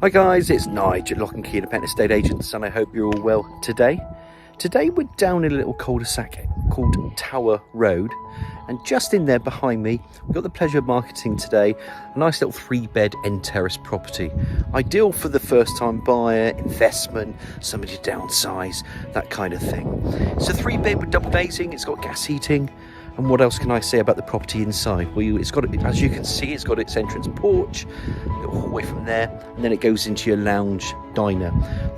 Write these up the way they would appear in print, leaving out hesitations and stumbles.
Hi guys, it's Nigel, Lock and Key Independent Estate Agents, and I hope you're all well today. Today we're down in a little cul-de-sac called Tower Road, and just in there behind me, we've got the pleasure of marketing today a nice little 3-bed end terrace property. Ideal for the first-time buyer, investment, somebody to downsize, that kind of thing. It's a 3-bed with double glazing, it's got gas heating. And what else can I say about the property inside? Well, it's got, as you can see, it's got its entrance porch, a little hallway from there, and then it goes into your lounge diner.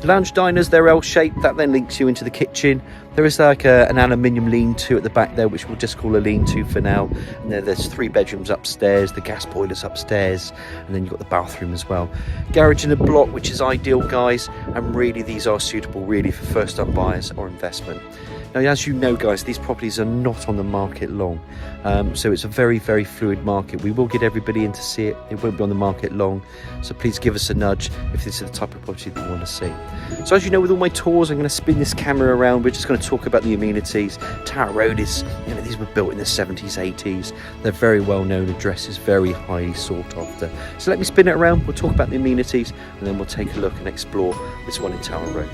The lounge diners, they're L-shaped, that then links you into the kitchen. There is like an aluminium lean-to at the back there, which we'll just call a lean-to for now. And there's 3 bedrooms upstairs, the gas boiler's upstairs, and then you've got the bathroom as well. Garage in a block, which is ideal, guys, and really these are suitable really for first-time buyers or investment. Now, as you know, guys, these properties are not on the market long, so it's a very, very fluid market. We will get everybody in to see it. It won't be on the market long, so please give us a nudge if this is the type of property that you want to see. So as you know, with all my tours, I'm going to spin this camera around. We're just going to talk about the amenities. Tower Road is, these were built in the 70s, 80s. They're very well-known addresses, very highly sought after. So let me spin it around. We'll talk about the amenities, and then we'll take a look and explore this one in Tower Road.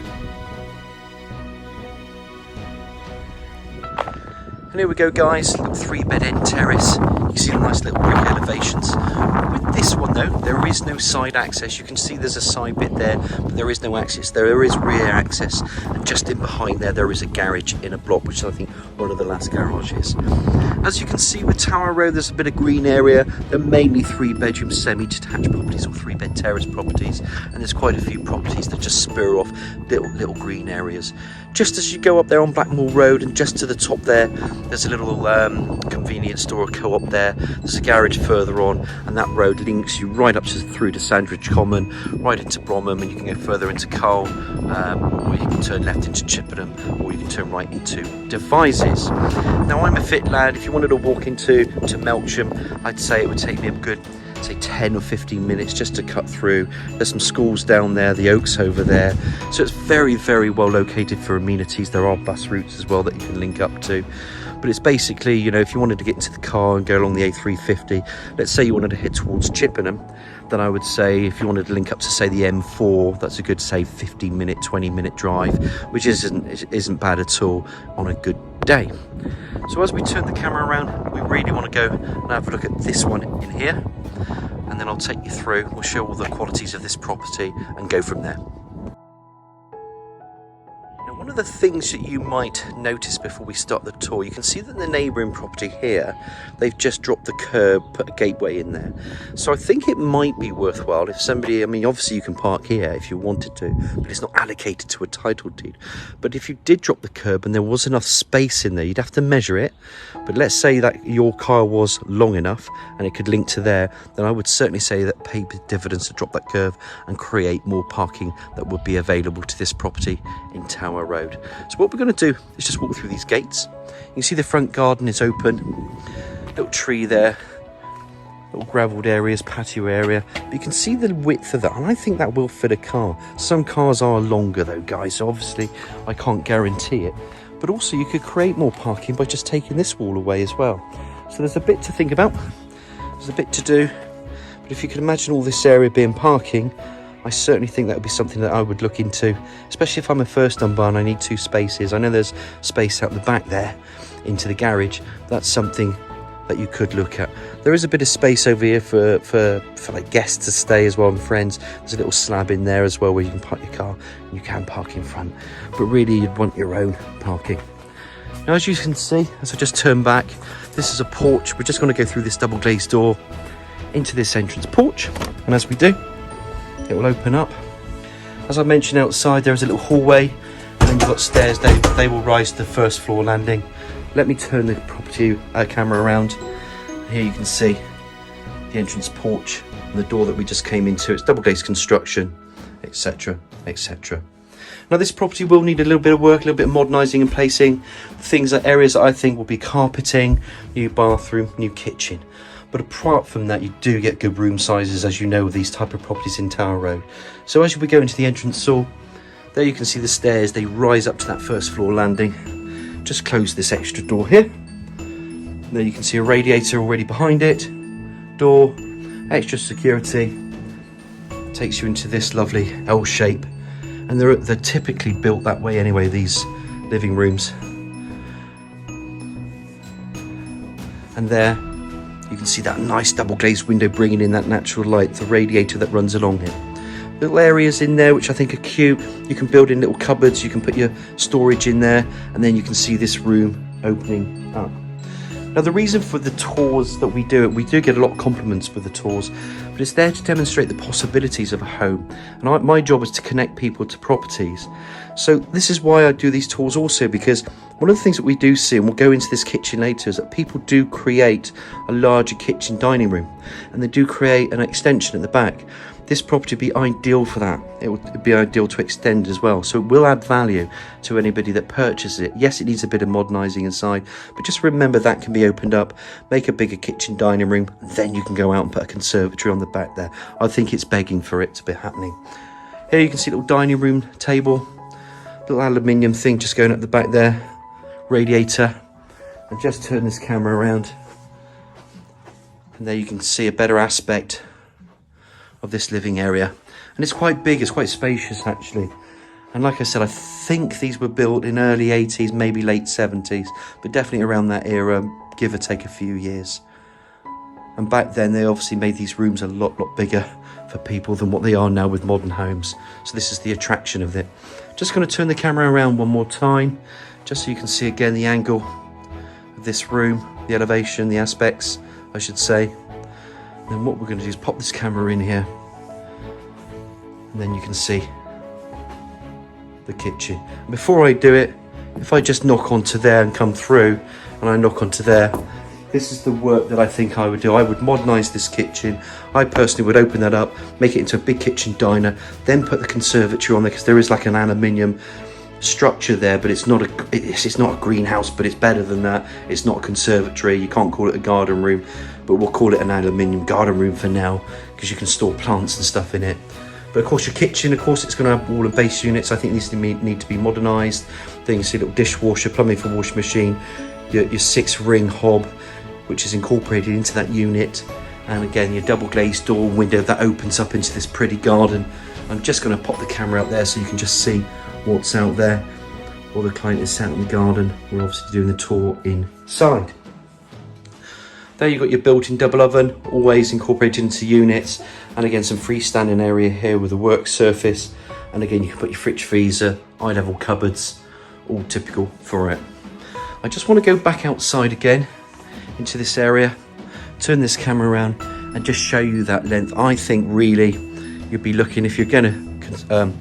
And here we go, guys, little 3-bed end terrace. You can see the nice little brick elevations. With this one though, there is no side access. You can see there's a side bit there, but there is no access. There is rear access, and just in behind there is a garage in a block, which is, I think, one of the last garages. As you can see with Tower Road, there's a bit of green area. They're mainly 3-bedroom semi-detached properties or 3-bed terrace properties, and there's quite a few properties that just spur off little green areas. Just as you go up there on Blackmore Road, and just to the top there's a little convenience store, a co-op there. There's a garage further on, and that road links you right up through to Sandridge Common, right into Bromham, and you can go further into Cull, or you can turn left into Chippenham, or you can turn right into Devizes. Now, I'm a fit lad. If you wanted to walk into Melksham, I'd say it would take me a good 10 or 15 minutes just to cut through. There's some schools down there, the Oaks over there, so it's very, very well located for amenities. There are bus routes as well that you can link up to, but it's basically, if you wanted to get into the car and go along the A350, let's say you wanted to head towards Chippenham, then I would say if you wanted to link up to, say, the M4, that's a good, say, 15-minute, 20-minute drive, which isn't bad at all on a good day. So as we turn the camera around, we really want to go and have a look at this one in here, and then I'll take you through. We'll show all the qualities of this property and go from there. Now, one of the things that you might notice before we start the tour, you can see that the neighbouring property here, they've just dropped the curb, put a gateway in there. So I think it might be worthwhile if somebody, obviously you can park here if you wanted to, but it's not allocated to a title deed. But if you did drop the curb and there was enough space in there, you'd have to measure it. But let's say that your car was long enough and it could link to there, then I would certainly say that pay dividends to drop that curve and create more parking that would be available to this property in Tower Road. So what we're going to do is just walk through these gates. You can see the front garden is open, little tree there, little gravelled areas, patio area, but you can see the width of that, and I think that will fit a car. Some cars are longer though, guys, so obviously I can't guarantee it, but also you could create more parking by just taking this wall away as well. So there's a bit to think about, there's a bit to do, but if you can imagine all this area being parking, I certainly think that would be something that I would look into, especially if I'm a first-time buyer and I need 2 spaces. I know there's space out the back there into the garage. That's something that you could look at. There is a bit of space over here for like guests to stay as well, and friends. There's a little slab in there as well where you can park your car, and you can park in front, but really you'd want your own parking. Now, as you can see, as I just turn back, this is a porch. We're just going to go through this double glazed door into this entrance porch, and as we do, it will open up. As I mentioned, outside there is a little hallway, and then you've got stairs. They will rise to the first floor landing. Let me turn the property camera around. Here you can see the entrance porch and the door that we just came into. It's double glazed construction, etc, etc. Now, this property will need a little bit of work, a little bit of modernising and placing. Areas that I think will be carpeting, new bathroom, new kitchen. But apart from that, you do get good room sizes, as you know, with these type of properties in Tower Road. So as we go into the entrance hall, there you can see the stairs. They rise up to that first floor landing. Just close this extra door here. There you can see a radiator already behind it. Door, extra security. takes you into this lovely L shape, and they're typically built that way anyway, these living rooms. And there you can see that nice double glazed window bringing in that natural light, the radiator that runs along here. Little areas in there which I think are cute. You can build in little cupboards, you can put your storage in there, and then you can see this room opening up. Now the reason for the tours that we do get a lot of compliments with the tours, but it's there to demonstrate the possibilities of a home. And my job is to connect people to properties. So this is why I do these tours also, because one of the things that we do see, and we'll go into this kitchen later, is that people do create a larger kitchen dining room, and they do create an extension at the back. This property would be ideal for that. It would be ideal to extend as well. So it will add value to anybody that purchases it. Yes, it needs a bit of modernising inside, but just remember that can be opened up, make a bigger kitchen dining room, and then you can go out and put a conservatory on the back there. I think it's begging for it to be happening. Here you can see a little dining room table, little aluminium thing just going up the back there, radiator, and just turn this camera around. And there you can see a better aspect of this living area, and it's quite big, it's quite spacious actually. And like I said, I think these were built in early 80s, maybe late 70s, but definitely around that era, give or take a few years. And back then they obviously made these rooms a lot bigger for people than what they are now with modern homes. So this is the attraction of it. Just going to turn the camera around one more time, just so you can see again the angle of this room, the elevation, the aspects I should say. Then what we're going to do is pop this camera in here, and then you can see the kitchen. And before I do it, if I just knock onto there and come through, and I knock onto there, this is the work that I think I would do. I would modernise this kitchen. I personally would open that up, make it into a big kitchen diner, then put the conservatory on there, because there is like an aluminium structure there, but it's not a greenhouse, but it's better than that. It's not a conservatory, you can't call it a garden room, but we'll call it an aluminium garden room for now, because you can store plants and stuff in it. But of course your kitchen, of course it's going to have wall and base units. I think these need to be modernised. Then you see a little dishwasher, plumbing for washing machine, your 6-ring hob which is incorporated into that unit, and again your double glazed door window that opens up into this pretty garden. I'm just going to pop the camera up there so you can just see what's out there while the client is sat in the garden. We're obviously doing the tour inside. There you've got your built-in double oven, always incorporated into units, and again some freestanding area here with a work surface, and again you can put your fridge, freezer, eye-level cupboards, all typical for it. I just want to go back outside again into this area, turn this camera around and just show you that length. I think really you'd be looking, if you're going to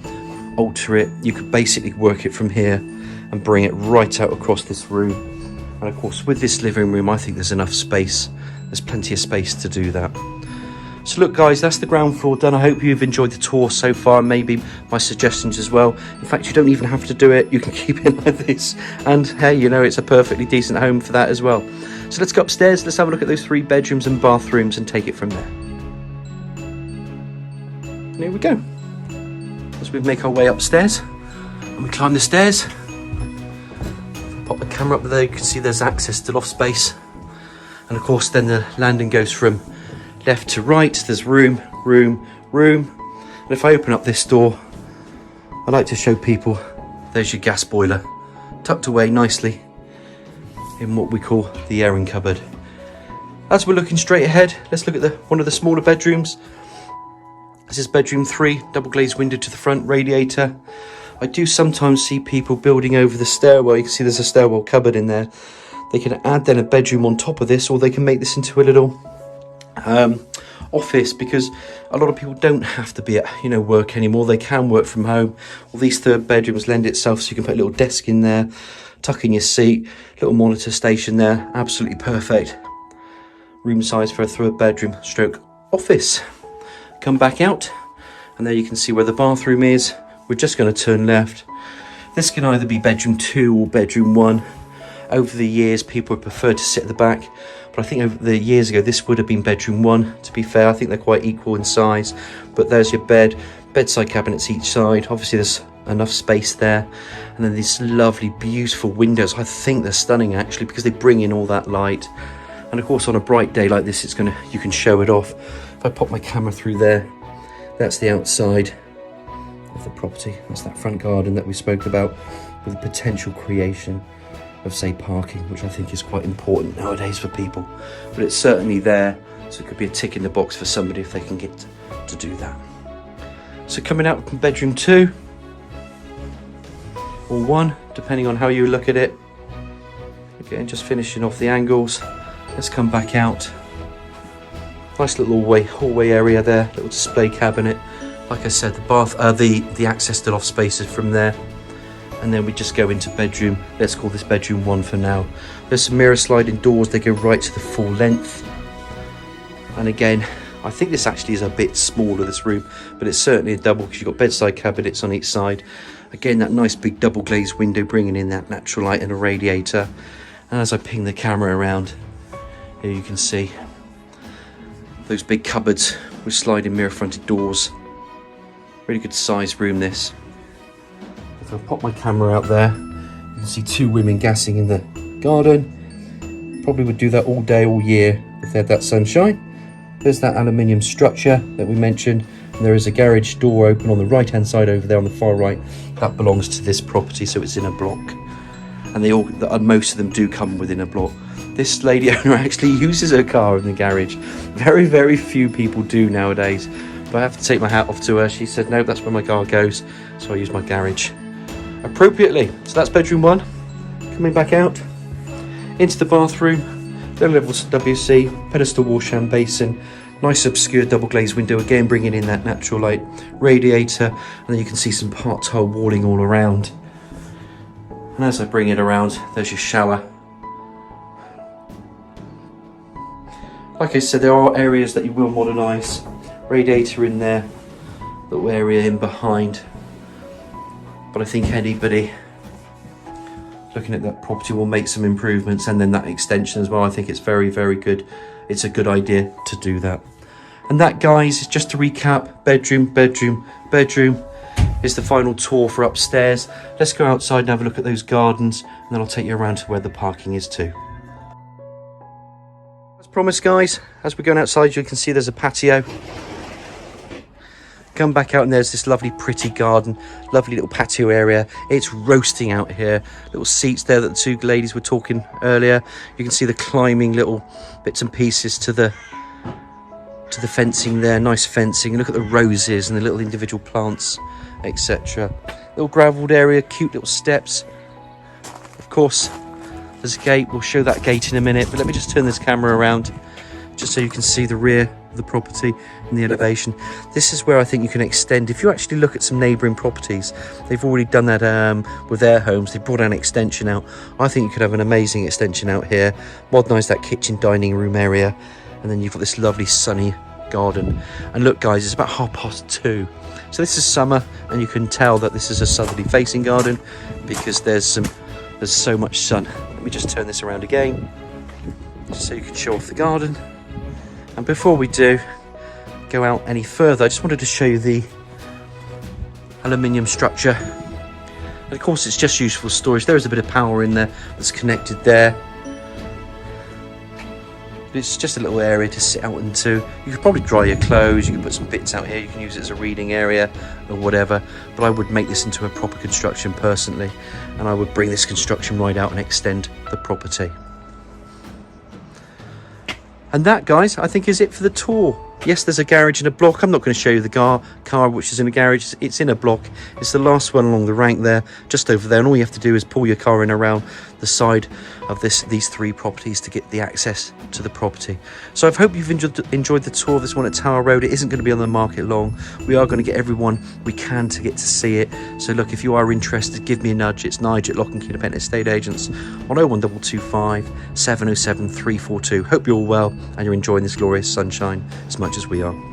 alter it, you could basically work it from here and bring it right out across this room. And of course with this living room I think there's enough space, there's plenty of space to do that. So look guys, that's the ground floor done. I hope you've enjoyed the tour so far, maybe my suggestions as well. In fact, you don't even have to do it, you can keep it like this, and hey, you know, it's a perfectly decent home for that as well. So let's go upstairs, let's have a look at those 3 bedrooms and bathrooms and take it from there. And here we go. As we make our way upstairs and we climb the stairs, pop the camera up there, you can see there's access to loft space, and of course then the landing goes from left to right. There's room, and if I open up this door, I like to show people there's your gas boiler tucked away nicely in what we call the airing cupboard. As we're looking straight ahead, let's look at one of the smaller bedrooms. This is bedroom 3, double glazed window to the front, radiator. I do sometimes see people building over the stairwell. You can see there's a stairwell cupboard in there. They can add then a bedroom on top of this, or they can make this into a little office, because a lot of people don't have to be at work anymore. They can work from home. Well, these 3rd bedrooms lend itself so you can put a little desk in there, tuck in your seat, little monitor station there, absolutely perfect room size for a 3rd bedroom stroke office. Come back out and there you can see where the bathroom is. We're just going to turn left. This can either be bedroom 2 or bedroom 1. Over the years people would prefer to sit at the back, but I think over the years ago this would have been bedroom 1. To be fair, I think they're quite equal in size. But there's your bed, bedside cabinets each side. Obviously there's enough space there, and then these lovely beautiful windows. I think they're stunning actually, because they bring in all that light, and of course on a bright day like this you can show it off. If I pop my camera through there, That's the outside of the property. That's that front garden that we spoke about, with the potential creation of, say, parking, which I think is quite important nowadays for people. But it's certainly there, so it could be a tick in the box for somebody if they can get to do that. So coming out from bedroom 2, or 1, depending on how you look at it. Again, just finishing off the angles. Let's come back out. Nice little hallway area there, little display cabinet. Like I said, the bath, the access to loft spaces from there. And then we just go into bedroom. Let's call this bedroom 1 for now. There's some mirror sliding doors. They go right to the full length. And again, I think this actually is a bit smaller, this room, but it's certainly a double because you've got bedside cabinets on each side. Again, that nice big double glazed window bringing in that natural light and a radiator. And as I ping the camera around, here you can see those big cupboards with sliding mirror fronted doors. Really good sized room this. If I pop my camera out there, you can see 2 women gassing in the garden. Probably would do that all day, all year if they had that sunshine. There's that aluminium structure that we mentioned, and there is a garage door open on the right hand side over there on the far right. That belongs to this property, so it's in a block, and most of them do come within a block. This lady owner actually uses her car in the garage. Very, very few people do nowadays, but I have to take my hat off to her. She said, no, that's where my car goes, so I use my garage appropriately. So that's bedroom 1. Coming back out into the bathroom. Low level WC, pedestal washhand basin, nice obscure double glazed window, again bringing in that natural light, radiator, and then you can see some part tile walling all around. And as I bring it around, there's your shower. Like I said, there are areas that you will modernise. Radiator in there, little area in behind. But I think anybody looking at that property will make some improvements, and then that extension as well. I think it's very, very good. It's a good idea to do that. And that, guys, is just to recap. Bedroom, bedroom, bedroom is the final tour for upstairs. Let's go outside and have a look at those gardens, and then I'll take you around to where the parking is too. As promised, guys, as we're going outside, you can see there's a patio. Come back out and there's this lovely pretty garden, lovely little patio area. It's roasting out here. Little seats there that the 2 ladies were talking earlier. You can see the climbing little bits and pieces to the fencing there. Nice fencing. Look at the roses and the little individual plants, etc. Little gravelled area, cute little steps. Of course, there's a gate. We'll show that gate in a minute, but let me just turn this camera around just so you can see the rear of the property and the elevation. This is where I think you can extend. If you actually look at some neighbouring properties, they've already done that with their homes. They've brought an extension out. I think you could have an amazing extension out here, modernise that kitchen dining room area, and then you've got this lovely sunny garden. And look, guys, it's about 2:30, so this is summer, and you can tell that this is a southerly facing garden because there's so much sun. Let me just turn this around again just so you can show off the garden. And before we do go out any further, I just wanted to show you the aluminium structure. And of course, it's just used for storage. There is a bit of power in there that's connected there. But it's just a little area to sit out into. You could probably dry your clothes. You can put some bits out here. You can use it as a reading area or whatever. But I would make this into a proper construction personally. And I would bring this construction right out and extend the property. And that, guys, I think is it for the tour. Yes, there's a garage in a block. I'm not going to show you the car which is in a garage. It's in a block. It's the last one along the rank there, just over there. And all you have to do is pull your car in around the side of these 3 properties to get the access to the property. So I hope you've enjoyed the tour of this one at Tower Road. It isn't going to be on the market long. We are going to get everyone we can to get to see it. So look, if you are interested, give me a nudge. It's Nigel at Lock and Key Independent Estate Agents on 01225 707 342. Hope you're all well and you're enjoying this glorious sunshine as much as we are.